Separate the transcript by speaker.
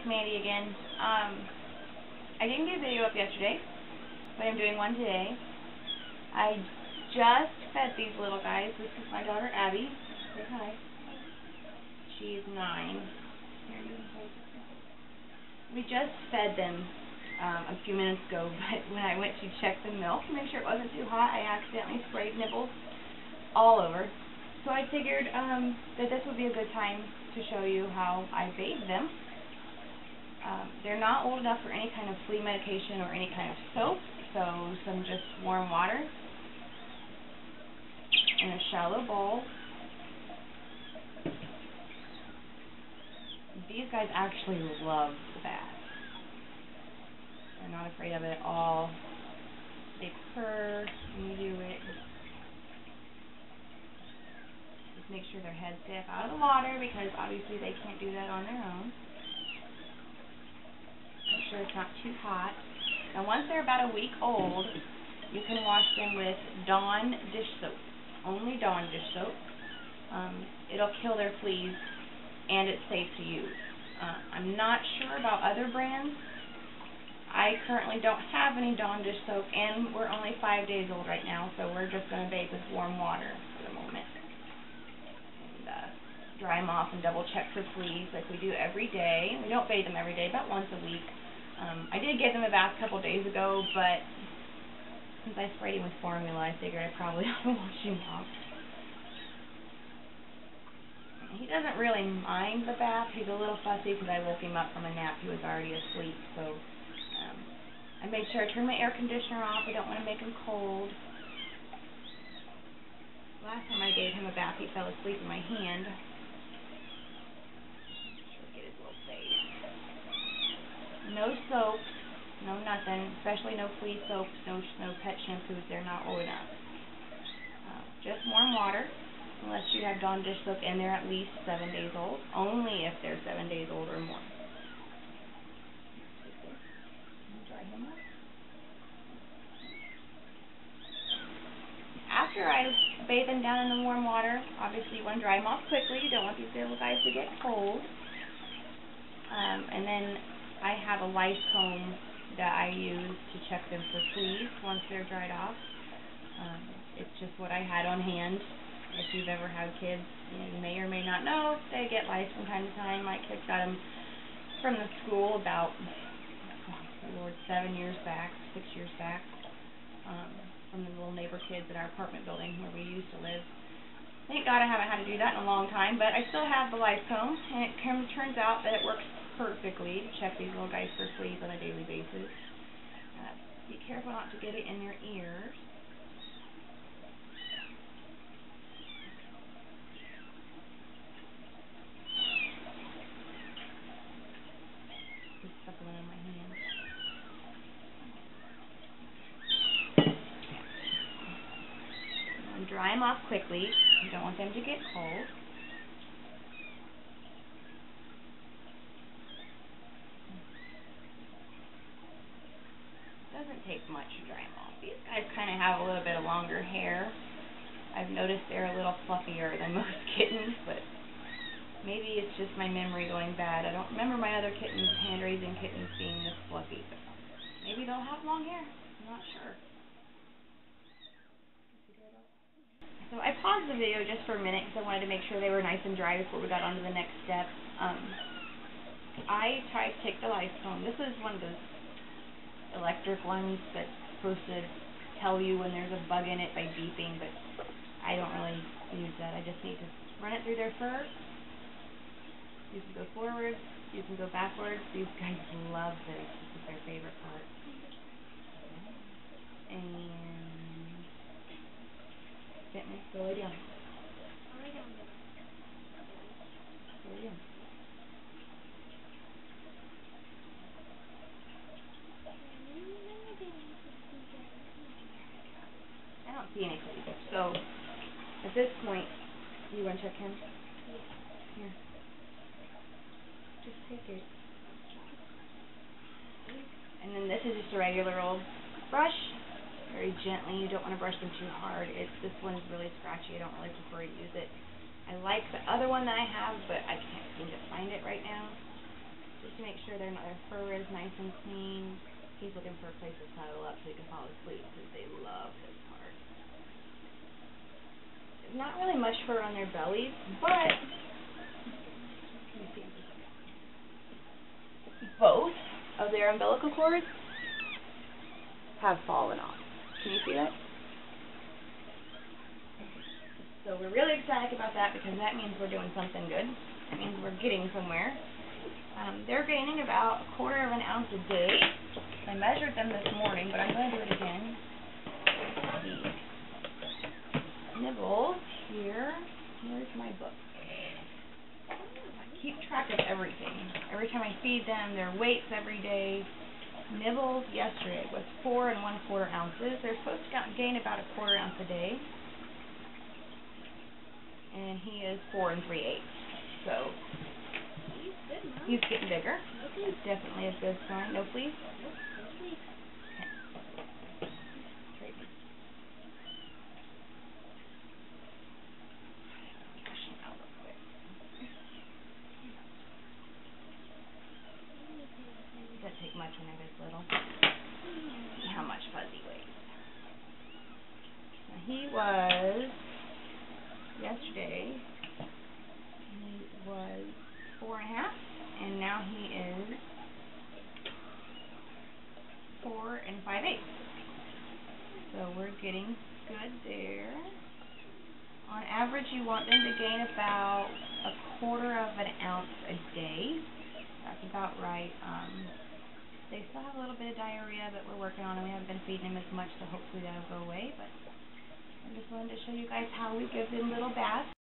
Speaker 1: it's Mandy again. I didn't get a video up yesterday, but I'm doing one today. I just fed these little guys. This is my daughter Abby. Say hi. She's 9. We just fed them a few minutes ago, but when I went to check the milk to make sure it wasn't too hot, I accidentally sprayed nibbles all over. So I figured that this would be a good time to show you how I bathe them. They're not old enough for any kind of flea medication or any kind of soap, so some just warm water in a shallow bowl. These guys actually love the bath. They're not afraid of it at all. They purr when you do it. Just make sure their heads stay up out of the water because obviously they can't do that on their own. Make sure it's not too hot. Now once they're about a week old, you can wash them with Dawn dish soap. Only Dawn dish soap. It'll kill their fleas and it's safe to use. I'm not sure about other brands. I currently don't have any Dawn dish soap and we're only 5 days old right now, so we're just going to bathe with warm water for the moment. And dry them off and double check for fleas like we do every day. We don't bathe them every day, about once a week. I did give them a bath a couple days ago, but since I sprayed him with formula, I figured I probably ought to wash him off. He doesn't really mind the bath. He's a little fussy because I woke him up from a nap. He was already asleep, so I made sure I turned my air conditioner off. I don't want to make him cold. Last time I gave him a bath, he fell asleep in my hand. Get his little face. No soaps, no nothing, especially no flea soaps, no pet shampoos. They're not old enough. Just warm water, unless you have Dawn dish soap and they're at least 7 days old. Only if they're 7 days old or more. Dry him up. After I bathe them down in the warm water, obviously you want to dry them off quickly. You don't want these little guys to get cold. And then I have a lice comb that I use to check them for fleas once they're dried off. It's just what I had on hand. If you've ever had kids, you may or may not know they get lice from time to time. My kids got them from the school about 7 years back, 6 years back, from the little neighbor kids in our apartment building where we used to live. Thank God I haven't had to do that in a long time, but I still have the lice comb, and it turns out that it works perfectly to check these little guys for fleas on a daily basis. Be careful not to get it in their ears. Just stuck one in my hand. And dry them off quickly. You don't want them to get cold. Doesn't take much to dry them off. These guys kind of have a little bit of longer hair. I've noticed they're a little fluffier than most kittens, but maybe it's just my memory going bad. I don't remember my other kittens, hand-raising kittens, being this fluffy. But maybe they'll have long hair. I'm not sure. So I paused the video just for a minute because I wanted to make sure they were nice and dry before we got on to the next step. I tried to take the lice comb. This is one of those electric ones that's supposed to tell you when there's a bug in it by beeping, but I don't really use that. I just need to run it through their fur. You can go forward, you can go backwards. These guys love this. This is their favorite part. And gently, go lay down. Go lay down. I don't see any fleas. So at this point, you want to check him? Here. Just take it. And then this is just a regular old brush. Very gently. You don't want to brush them too hard. This one's really scratchy. I don't really prefer to use it. I like the other one that I have, but I can't seem to find it right now. Just just to make sure their fur is nice and clean. He's looking for a place to cuddle up so he can fall asleep because they love this part. There's not really much fur on their bellies, but both of their umbilical cords have fallen off. Can you see that? So we're really excited about that because that means we're doing something good. That means we're getting somewhere. They're gaining about 1/4 of an ounce a day. I measured them this morning, but I'm going to do it again. The nibbles here. Where's my book? I keep track of everything. Every time I feed them, their weights every day. Nibbles yesterday was 4 1/4 ounces. They're supposed to gain about 1/4 ounce a day. And he is 4 3/8. So he's getting bigger. It's definitely a good sign. No fleas? Okay. Wash him out real quick. It doesn't take much when they're this little. See how much Fuzzy weighs. Now he was, yesterday, he was 4 1/2, and now he is 4 5/8. So we're getting good there. On average, you want them to gain about 1/4 of an ounce a day. That's about right. They still have a little bit of diarrhea, but we're working on it. We haven't been feeding them as much, so hopefully that'll go away. But I just wanted to show you guys how we give them little baths.